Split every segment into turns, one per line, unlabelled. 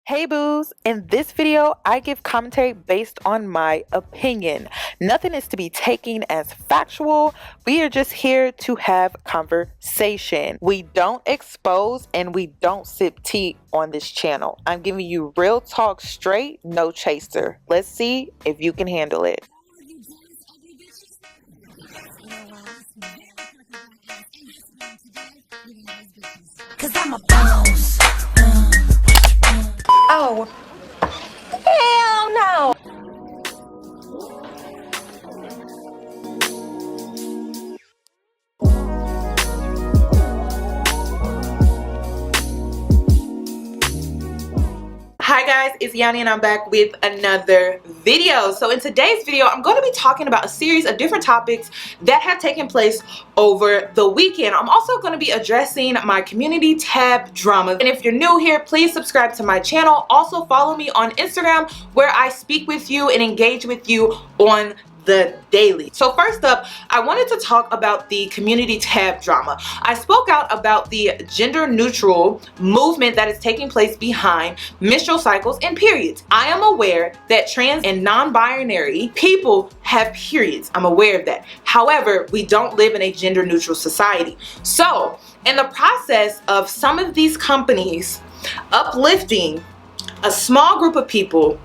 Hey boos, in this video I give commentary based on my opinion. Nothing is to be taken as factual. We are just here to have conversation. We don't expose and we don't sip tea on this channel. I'm giving you real talk straight, no chaser. Let's see if you can handle it.
Cause I'm a boss.
Oh, hell no.
Hi guys, it's Yanni and I'm back with another video. So in today's video, I'm going to be talking about a series of different topics that have taken place over the weekend. I'm also going to be addressing my community tab drama. And if you're new here, please subscribe to my channel. Also follow me on Instagram where I speak with you and engage with you on the daily. So first up, I wanted to talk about the community tab drama. I spoke out about the gender neutral movement that is taking place behind menstrual cycles and periods. I am aware that trans and non-binary people have periods. I'm aware of that. However, we don't live in a gender neutral society. So in the process of some of these companies uplifting a small group of people,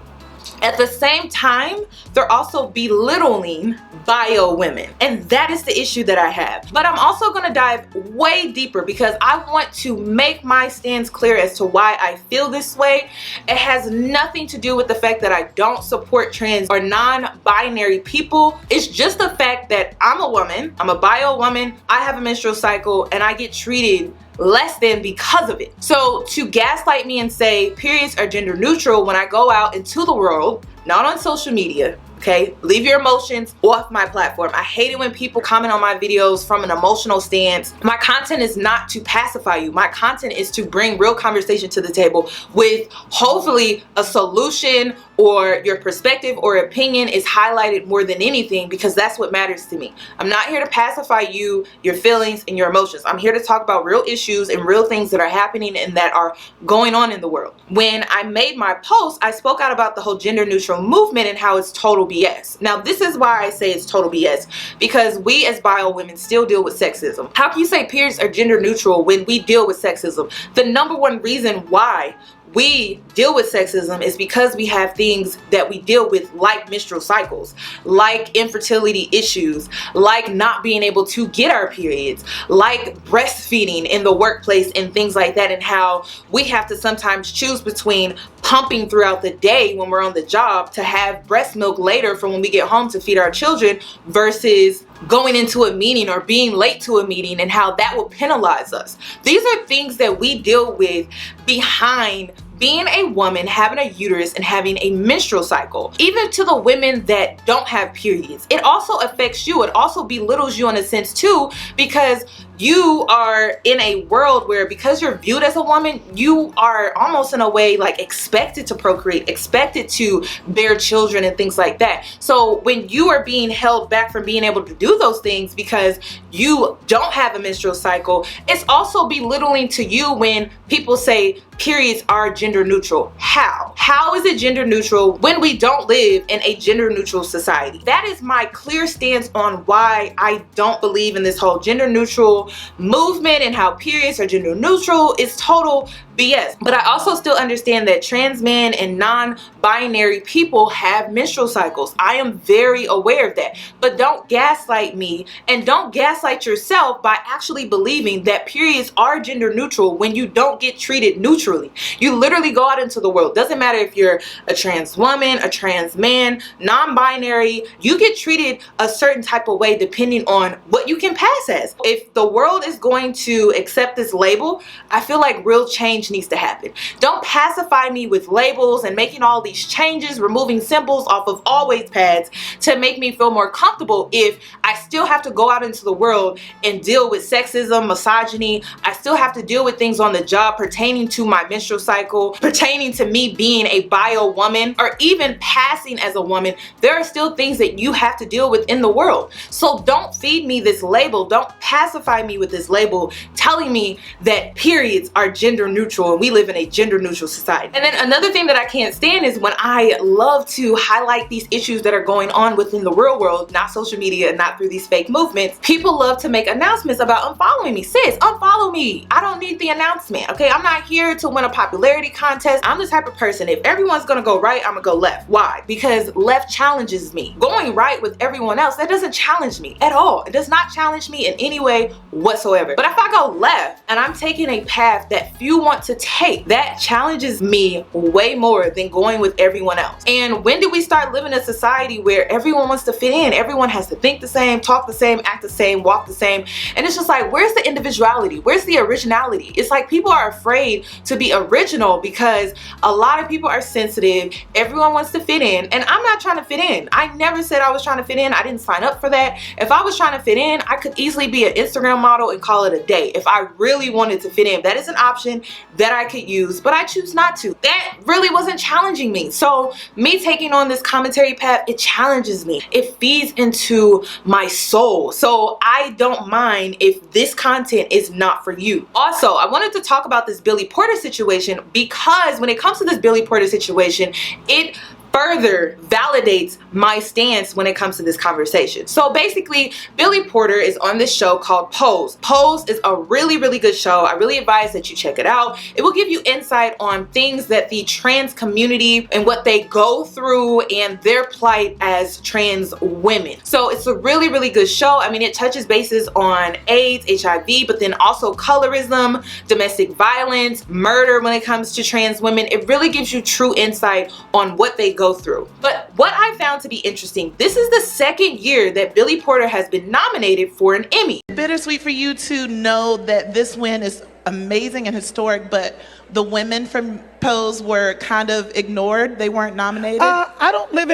at the same time, they're also belittling bio women. And that is the issue that I have. But I'm also going to dive way deeper because I want to make my stance clear as to why I feel this way. It has nothing to do with the fact that I don't support trans or non-binary people. It's just the fact that I'm a woman, I'm a bio woman, I have a menstrual cycle, and I get treated less than because of it. So to gaslight me and say periods are gender neutral when I go out into the world, not on social media, okay? Leave your emotions off my platform. I hate it when people comment on my videos from an emotional stance. My content is not to pacify you. My content is to bring real conversation to the table with hopefully a solution, or your perspective or opinion is highlighted more than anything, because that's what matters to me. I'm not here to pacify you, your feelings, and your emotions. I'm here to talk about real issues and real things that are happening and that are going on in the world. When I made my post, I spoke out about the whole gender neutral movement and how it's total BS. Now, this is why I say it's total BS, because we as bio women still deal with sexism. How can you say periods are gender neutral when we deal with sexism? The number one reason why we deal with sexism is because we have things that we deal with, like menstrual cycles, like infertility issues, like not being able to get our periods, like breastfeeding in the workplace and things like that, and how we have to sometimes choose between pumping throughout the day when we're on the job to have breast milk later for when we get home to feed our children, versus going into a meeting or being late to a meeting and how that will penalize us. These are things that we deal with behind being a woman, having a uterus, and having a menstrual cycle. Even to the women that don't have periods, it also affects you. It also belittles you in a sense too, because you are in a world where, because you're viewed as a woman, you are almost in a way like expected to procreate, expected to bear children and things like that. So when you are being held back from being able to do those things because you don't have a menstrual cycle, it's also belittling to you when people say periods are gender neutral. How is it gender neutral when we don't live in a gender neutral society? That is my clear stance on why I don't believe in this whole gender neutral movement and how periods are gender neutral. Is total BS. But I also still understand that trans men and non-binary people have menstrual cycles. I am very aware of that. But don't gaslight me, and don't gaslight yourself by actually believing that periods are gender neutral when you don't get treated neutrally. You literally go out into the world. Doesn't matter if you're a trans woman, a trans man, non-binary, you get treated a certain type of way depending on what you can pass as. If the world is going to accept this label, I feel like real change needs to happen. Don't pacify me with labels and making all these changes, removing symbols off of always pads to make me feel more comfortable if I still have to go out into the world and deal with sexism, misogyny. I still have to deal with things on the job pertaining to my menstrual cycle, pertaining to me being a bio woman, or even passing as a woman. There are still things that you have to deal with in the world. So don't feed me this label. Don't pacify me with this label telling me that periods are gender neutral. neutral and we live in a gender neutral society. And then another thing that I can't stand is when I love to highlight these issues that are going on within the real world, not social media and not through these fake movements, people love to make announcements about unfollowing me. Sis, unfollow me. I don't need the announcement, okay? I'm not here to win a popularity contest. I'm the type of person, if everyone's gonna go right, I'm gonna go left. Why? Because left challenges me. Going right with everyone else, that doesn't challenge me at all. It does not challenge me in any way whatsoever. But if I go left and I'm taking a path that few want to take, that challenges me way more than going with everyone else. And when did we start living in a society where everyone wants to fit in? Everyone has to think the same, talk the same, act the same, walk the same. And it's just like, where's the individuality? Where's the originality? It's like people are afraid to be original because a lot of people are sensitive. Everyone wants to fit in, and I'm not trying to fit in. I never said I was trying to fit in. I didn't sign up for that. If I was trying to fit in, I could easily be an Instagram model and call it a day. If I really wanted to fit in, that is an option that I could use, but I choose not to. That really wasn't challenging me. So me taking on this commentary path, it challenges me. It feeds into my soul. So I don't mind if this content is not for you. Also, I wanted to talk about this Billy Porter situation because when it comes to this Billy Porter situation, it further validates my stance when it comes to this conversation. So basically, Billy Porter is on this show called Pose. Pose is a really, really good show. I really advise that you check it out. It will give you insight on things that the trans community and what they go through and their plight as trans women. So it's a really, really good show. I mean, it touches bases on AIDS, HIV, but then also colorism, domestic violence, murder when it comes to trans women. It really gives you true insight on what they go through. But what I found to be interesting, this is the second year that Billy Porter has been nominated for an Emmy.
Bittersweet for you to know that this win is amazing and historic, but the women from Pose were kind of ignored. They weren't nominated.
I don't live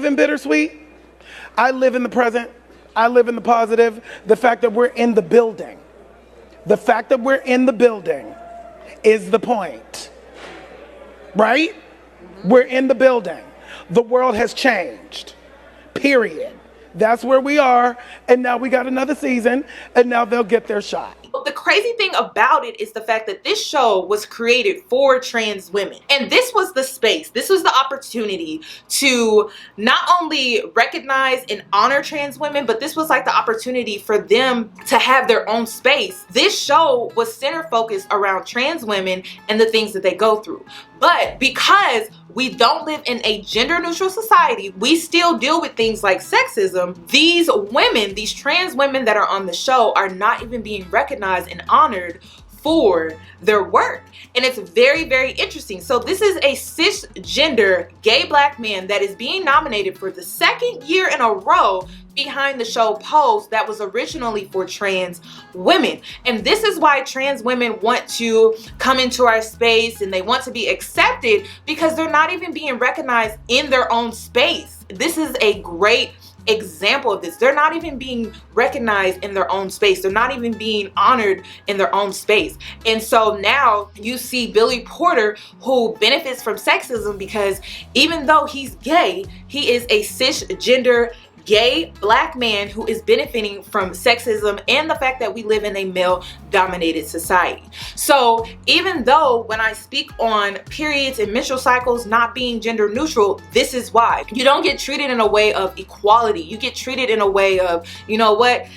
in bittersweet. I live in the present. I live in the positive. The fact that we're in the building. The fact that we're in the building is the point. Right? We're in the building. The world has changed. Period. That's where we are. And now we got another season, and now they'll get their shot.
But the crazy thing about it is the fact that this show was created for trans women. And this was the space, this was the opportunity to not only recognize and honor trans women, but this was like the opportunity for them to have their own space. This show was center focused around trans women and the things that they go through. But because we don't live in a gender neutral society, we still deal with things like sexism. These women, these trans women that are on the show are not even being recognized and honored for their work. And it's very, very interesting. So this is a cisgender gay black man that is being nominated for the second year in a row behind the show Pose that was originally for trans women. And this is why trans women want to come into our space and they want to be accepted, because they're not even being recognized in their own space. This is a great example of this. They're not even being recognized in their own space. They're not even being honored in their own space. And so now you see Billy Porter, who benefits from sexism because even though he's gay, he is a cisgender gay black man who is benefiting from sexism and the fact that we live in a male dominated society. So even though when I speak on periods and menstrual cycles not being gender neutral, this is why. You don't get treated in a way of equality. You get treated in a way of, you know what,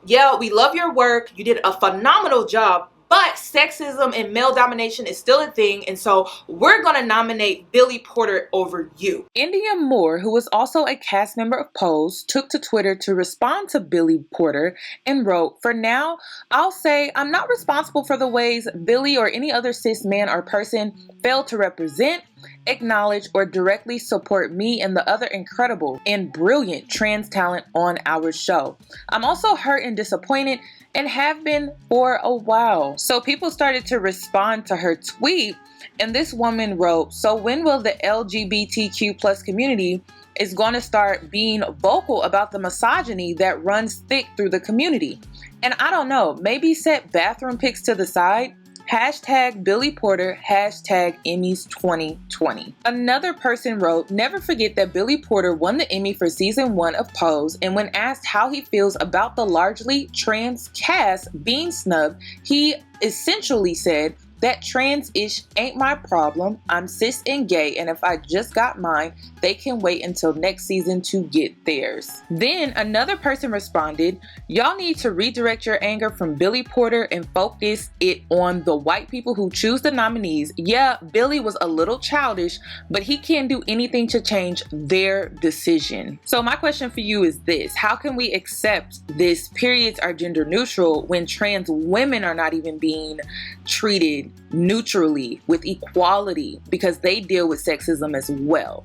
yeah, we love your work, you did a phenomenal job, but sexism and male domination is still a thing, and so we're gonna nominate Billy Porter over you. India Moore, who was also a cast member of Pose, took to Twitter to respond to Billy Porter and wrote, "For now, I'll say I'm not responsible for the ways Billy or any other cis man or person failed to represent, acknowledge, or directly support me and the other incredible and brilliant trans talent on our show. I'm also hurt and disappointed and have been for a while." So people started to respond to her tweet, and this woman wrote, "So when will the LGBTQ plus community is going to start being vocal about the misogyny that runs thick through the community? And I don't know, maybe set bathroom pics to the side? Hashtag Billy Porter, hashtag Emmys 2020. Another person wrote, "Never forget that Billy Porter won the Emmy for season 1 of Pose, and when asked how he feels about the largely trans cast being snubbed, he essentially said, that trans-ish ain't my problem. I'm cis and gay, and if I just got mine, they can wait until next season to get theirs. Then another person responded, y'all need to redirect your anger from Billy Porter and focus it on the white people who choose the nominees. Yeah, Billy was a little childish, but he can't do anything to change their decision. So my question for you is this: how can we accept this periods are gender neutral when trans women are not even being treated neutrally with equality, because they deal with sexism as well?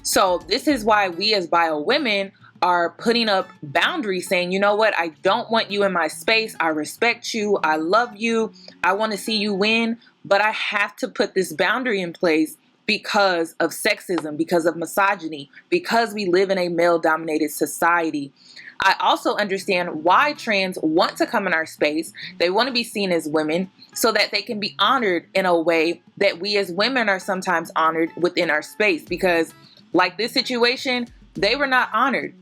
So this is why we as bio women are putting up boundaries, saying, you know what, I don't want you in my space. I respect you. I love you. I want to see you win, but I have to put this boundary in place because of sexism, because of misogyny, because we live in a male-dominated society. I also understand why trans want to come in our space. They want to be seen as women so that they can be honored in a way that we as women are sometimes honored within our space. Because like this situation, they were not honored.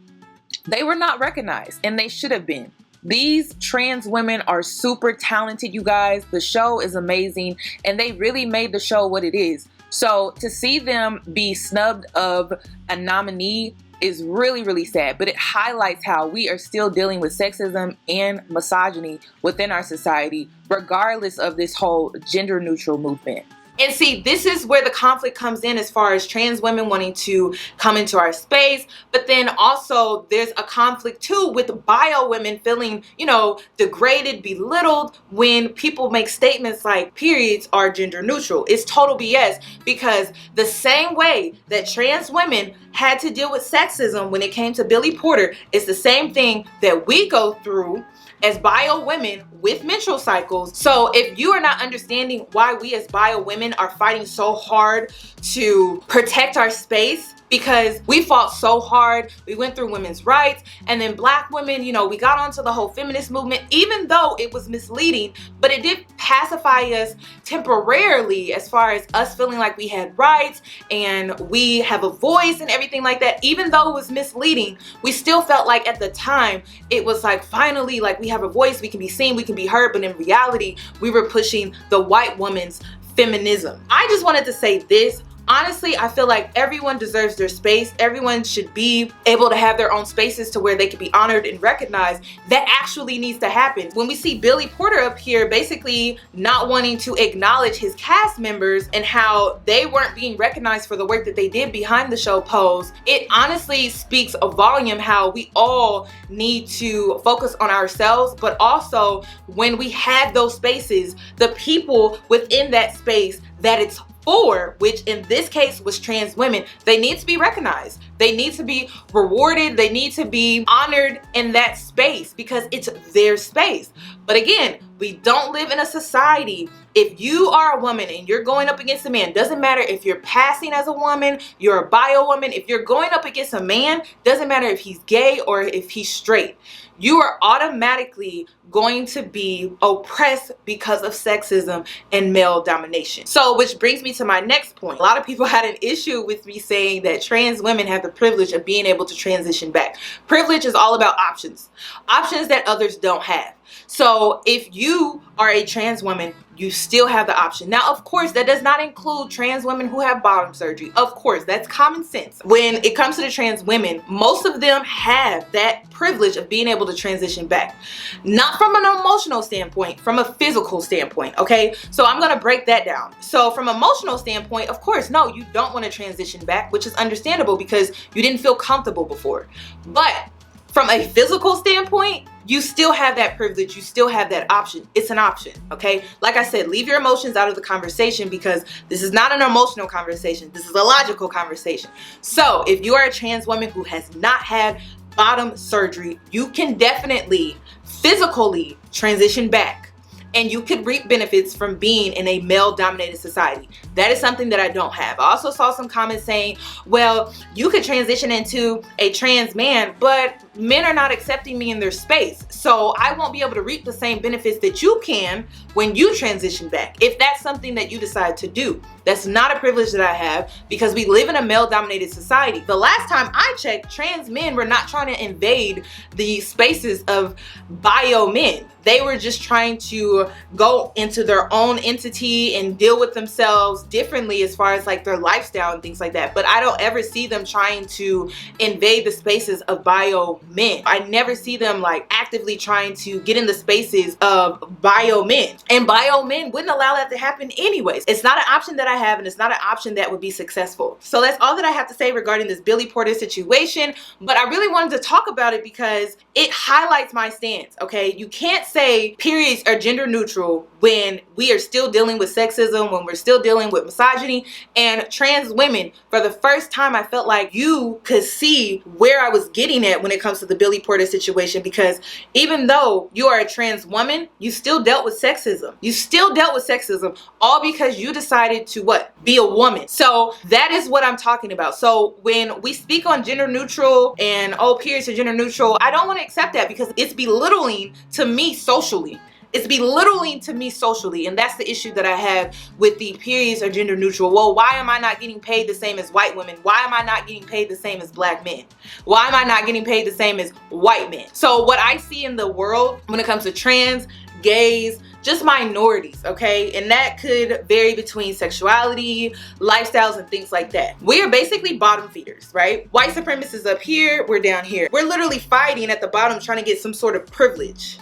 They were not recognized, and they should have been. These trans women are super talented, you guys. The show is amazing, and they really made the show what it is. So to see them be snubbed of a nominee is really, really sad, but it highlights how we are still dealing with sexism and misogyny within our society, regardless of this whole gender neutral movement. And see, this is where the conflict comes in as far as trans women wanting to come into our space. But then also there's a conflict too with bio women feeling, you know, degraded, belittled when people make statements like periods are gender neutral. It's total BS, because the same way that trans women had to deal with sexism when it came to Billy Porter, it's the same thing that we go through as bio women with menstrual cycles. So if you are not understanding why we as bio women are fighting so hard to protect our space, because we fought so hard, we went through women's rights, and then black women, you know, we got onto the whole feminist movement, even though it was misleading, but it did pacify us temporarily as far as us feeling like we had rights and we have a voice and everything like that. Even though it was misleading, we still felt like at the time it was like, finally, like, we have a voice, we can be seen, we can be heard. But in reality, we were pushing the white woman's feminism. I just wanted to say this. Honestly, I feel like everyone deserves their space. Everyone should be able to have their own spaces to where they can be honored and recognized. That actually needs to happen. When we see Billy Porter up here basically not wanting to acknowledge his cast members and how they weren't being recognized for the work that they did behind the show Pose, it honestly speaks a volume how we all need to focus on ourselves, but also when we have those spaces, the people within that space that it's for, which in this case was trans women, they need to be recognized. They need to be rewarded. They need to be honored in that space because it's their space. But again, we don't live in a society. If you are a woman and you're going up against a man, doesn't matter if you're passing as a woman, you're a bio woman, if you're going up against a man, doesn't matter if he's gay or if he's straight, you are automatically going to be oppressed because of sexism and male domination. So, which brings me to my next point. A lot of people had an issue with me saying that trans women have the privilege of being able to transition back. Privilege is all about options. Options that others don't have. So if you are a trans woman, you still have the option. Now, of course, that does not include trans women who have bottom surgery. Of course, that's common sense. When it comes to the trans women, most of them have that privilege of being able to transition back. Not from an emotional standpoint, from a physical standpoint, okay? So I'm gonna break that down. So from an emotional standpoint, of course, no, you don't wanna transition back, which is understandable because you didn't feel comfortable before. But from a physical standpoint, you still have that privilege. You still have that option. It's an option, okay? Like I said, leave your emotions out of the conversation because this is not an emotional conversation. This is a logical conversation. So if you are a trans woman who has not had bottom surgery, you can definitely physically transition back. And you could reap benefits from being in a male-dominated society. That is something that I don't have. I also saw some comments saying, well, you could transition into a trans man, but men are not accepting me in their space. So I won't be able to reap the same benefits that you can when you transition back. If that's something that you decide to do. That's not a privilege that I have because we live in a male-dominated society. The last time I checked, trans men were not trying to invade the spaces of bio men. They were just trying to to go into their own entity and deal with themselves differently as far as like their lifestyle and things like that. But I don't ever see them trying to invade the spaces of bio men. I never see them like actively trying to get in the spaces of bio men. And bio men wouldn't allow that to happen anyways. It's not an option that I have, and it's not an option that would be successful. So that's all that I have to say regarding this Billy Porter situation. But I really wanted to talk about it because it highlights my stance, okay? You can't say periods are gender neutral when we are still dealing with sexism, when we're still dealing with misogyny. And trans women, for the first time, I felt like you could see where I was getting at when it comes to the Billy Porter situation, because even though you are a trans woman, you still dealt with sexism. You still dealt with sexism, all because you decided to what? Be a woman. So that is what I'm talking about. So when we speak on gender neutral and periods are gender neutral, I don't want to accept that because it's belittling to me socially. It's belittling to me socially, and that's the issue that I have with the periods are gender neutral. Well, why am I not getting paid the same as white women? Why am I not getting paid the same as black men? Why am I not getting paid the same as white men? So what I see in the world when it comes to trans, gays, just minorities, okay? And that could vary between sexuality, lifestyles, and things like that. We are basically bottom feeders, right? White supremacists up here, we're down here. We're literally fighting at the bottom trying to get some sort of privilege.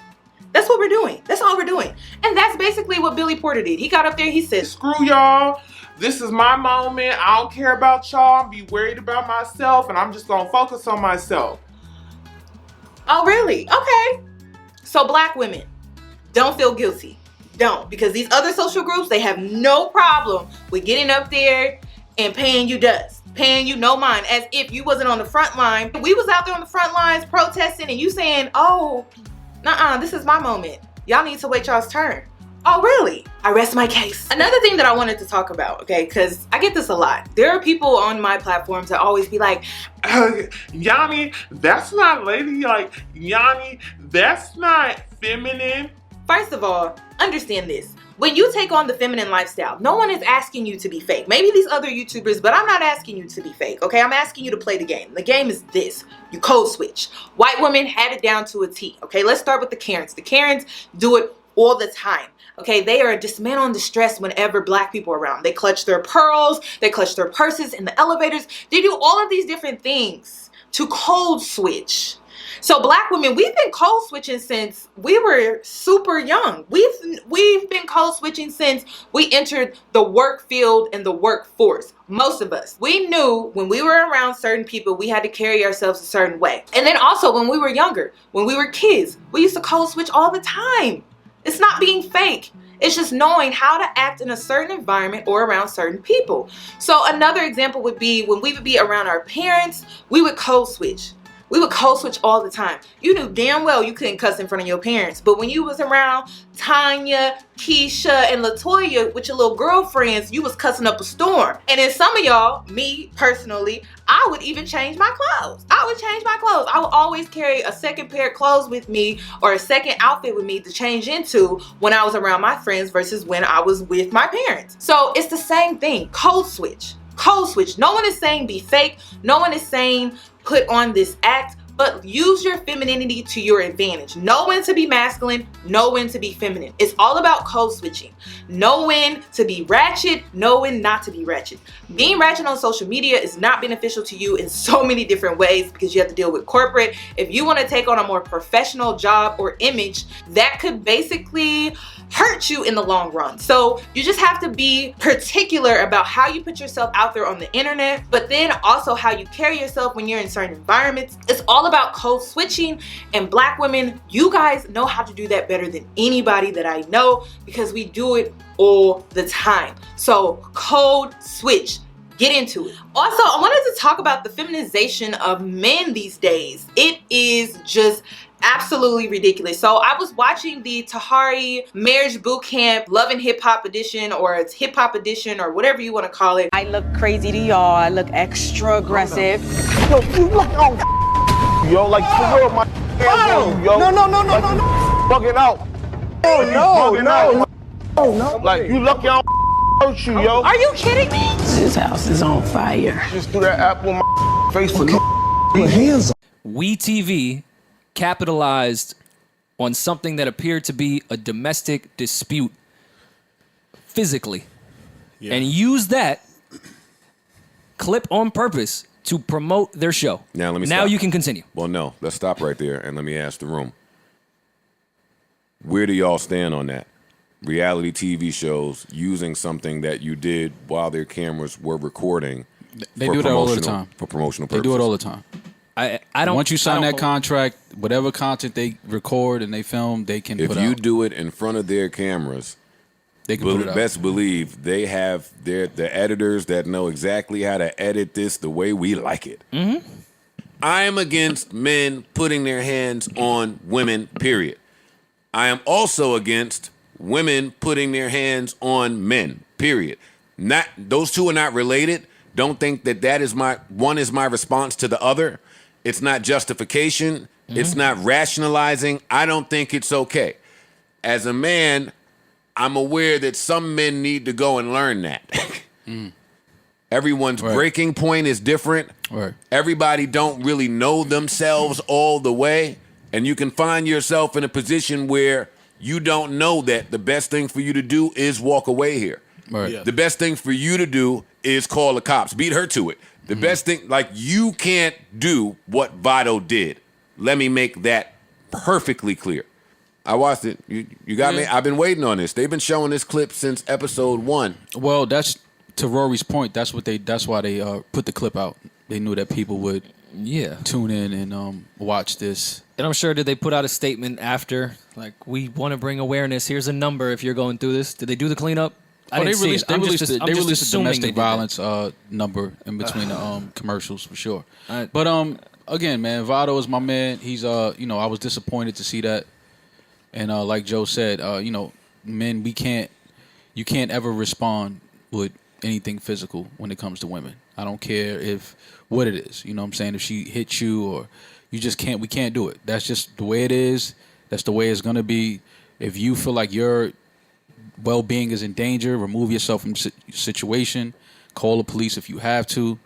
That's what we're doing. That's all we're doing. And that's basically what Billy Porter did. He got up there, he said,
screw y'all. This is my moment. I don't care about y'all. I'm be worried about myself, and I'm just gonna focus on myself.
oh, really? Okay. So black women, don't feel guilty. Don't. Because these other social groups, they have no problem with getting up there and paying you dust. Paying you no mind, as if you wasn't on the front line. We was out there on the front lines protesting, and you saying, oh, nuh-uh, this is my moment. Y'all need to wait y'all's turn. Oh, really? I rest my case. Another thing that I wanted to talk about, okay, because I get this a lot. There are people on my platforms that always be like,
Yanni, that's not ladylike. Yanni, that's not feminine.
First of all, understand this. When you take on the feminine lifestyle, no one is asking you to be fake. Maybe these other YouTubers, but I'm not asking you to be fake, okay? I'm asking you to play the game. The game is this. You code switch. White women had it down to a T, okay? Let's start with the Karens. The Karens do it all the time, okay? They are dismantled and distressed whenever black people are around. They clutch their pearls. They clutch their purses in the elevators. They do all of these different things to code switch. So black women, we've been code switching since we were super young. We've been code switching since we entered the work field and the workforce. Most of us. We knew when we were around certain people, we had to carry ourselves a certain way. And then also when we were younger, when we were kids, we used to code switch all the time. It's not being fake. It's just knowing how to act in a certain environment or around certain people. So another example would be when we would be around our parents, we would code switch. We would code switch all the time. You knew damn well you couldn't cuss in front of your parents. But when you was around Tanya, Keisha, and Latoya with your little girlfriends, you was cussing up a storm. And then some of y'all, me personally, I would even change my clothes. I would change my clothes. I would always carry a second pair of clothes with me or a second outfit with me to change into when I was around my friends versus when I was with my parents. So it's the same thing. Code switch. Code switch. No one is saying be fake. No one is saying put on this act, but use your femininity to your advantage. Know when to be masculine, know when to be feminine. It's all about code switching. Know when to be ratchet, know when not to be ratchet. Being ratchet on social media is not beneficial to you in so many different ways because you have to deal with corporate. If you want to take on a more professional job or image, that could basically hurt you in the long run. So you just have to be particular about how you put yourself out there on the internet, but then also how you carry yourself when you're in certain environments. It's all about code switching, and black women, you guys know how to do that better than anybody that I know because we do it all the time. So code switch. Get into it. Also, I wanted to talk about the feminization of men these days. It is just absolutely ridiculous. So I was watching the Tahiry Marriage Boot Camp Love and Hip Hop Edition, or it's Hip Hop Edition, or whatever you want to call it.
I look crazy to y'all. I look extra aggressive.
Yo, you look on, yo, like for real, my hands on you, yo. No, bugging out. No. Like you lucky I don't hurt you, yo.
Are you kidding me?
This house is on fire.
Just threw that apple in my face for no.
WeTV capitalized on something that appeared to be a domestic dispute physically and used that clip on purpose to promote their show.
Now, let me
Now
stop.
you can continue.
Well, no, let's stop right there and let me ask the room. Where do y'all stand on that? Reality TV shows using something that you did while their cameras were recording.
They do that all the
promotional-
time.
For promotional purposes.
They do it all the time.
I don't.
Once you sign
I
that
don't-
contract, whatever content they record and they film, they can
If
put
you
out.
do it in front of their cameras,
They can put it out.
best believe they have the editors that know exactly how to edit this the way we like it.
Mm-hmm.
I am against men putting their hands on women, period. I am also against women putting their hands on men, period. Not those two are not related. Don't think that is one is my response to the other. It's not justification. It's not rationalizing. I don't think it's okay. As a man, I'm aware that some men need to go and learn that. Everyone's breaking point is different.
Right.
Everybody don't really know themselves all the way. And you can find yourself in a position where you don't know that the best thing for you to do is walk away here.
Right. Yeah.
The best thing for you to do is call the cops. Beat her to it. The best thing, like, you can't do what Vado did. Let me make that perfectly clear. I watched it. You got me? I've been waiting on this. They've been showing this clip since episode 1.
Well, that's to Rory's point. That's why they put the clip out. They knew that people would tune in and watch this.
And I'm sure, did they put out a statement after, like, we want to bring awareness, here's a number if you're going through this? Did they do the cleanup?
They released the
assuming
domestic violence number in between the commercials for sure.
Right.
But again, man, Vado is my man. He's I was disappointed to see that. And like Joe said, men, you can't ever respond with anything physical when it comes to women. I don't care what it is. You know what I'm saying? If she hits you or we can't do it. That's just the way it is. That's the way it's going to be. If you feel like your well-being is in danger, remove yourself from the situation. Call the police if you have to.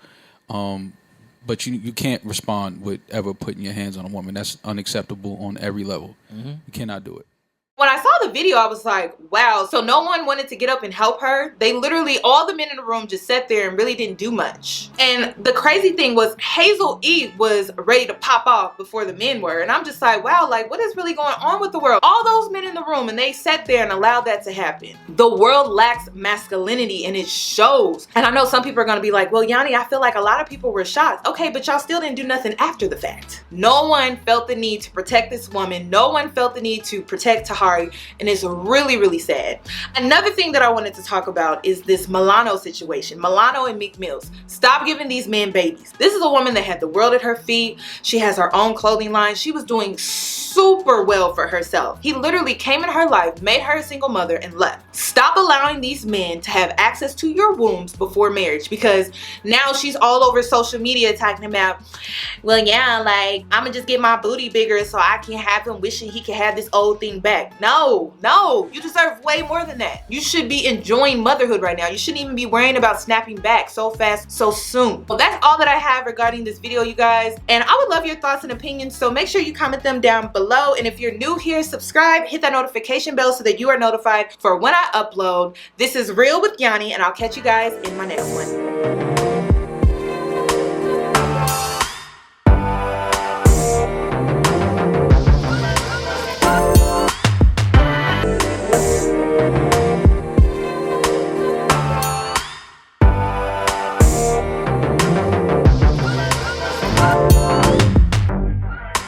But you can't respond with ever putting your hands on a woman. That's unacceptable on every level. You cannot do it.
When I saw the video, I was like, wow, so no one wanted to get up and help her. They literally, all the men in the room just sat there and really didn't do much. And the crazy thing was Hazel E was ready to pop off before the men were. And I'm just like, wow, like, what is really going on with the world? All those men in the room, and they sat there and allowed that to happen. The world lacks masculinity, and it shows. And I know some people are going to be like, well, Yanni, I feel like a lot of people were shocked. Okay, but y'all still didn't do nothing after the fact. No one felt the need to protect this woman. No one felt the need to protect Tahiry. And it's really, really sad. Another thing that I wanted to talk about is this Milano situation. Milano and Meek Mills. Stop giving these men babies. This is a woman that had the world at her feet. She has her own clothing line. She was doing super well for herself. He literally came in her life, made her a single mother, and left. Stop allowing these men to have access to your wombs before marriage, because now she's all over social media talking about, well, yeah, like, I'm gonna just get my booty bigger so I can have him wishing he could have this old thing back. No, you deserve way more than that. You should be enjoying motherhood right now. You shouldn't even be worrying about snapping back so fast, so soon. Well, that's all that I have regarding this video, you guys. And I would love your thoughts and opinions, so make sure you comment them down below. And if you're new here, subscribe, hit that notification bell so that you are notified for when I upload. This is Real with Yanni, and I'll catch you guys in my next one.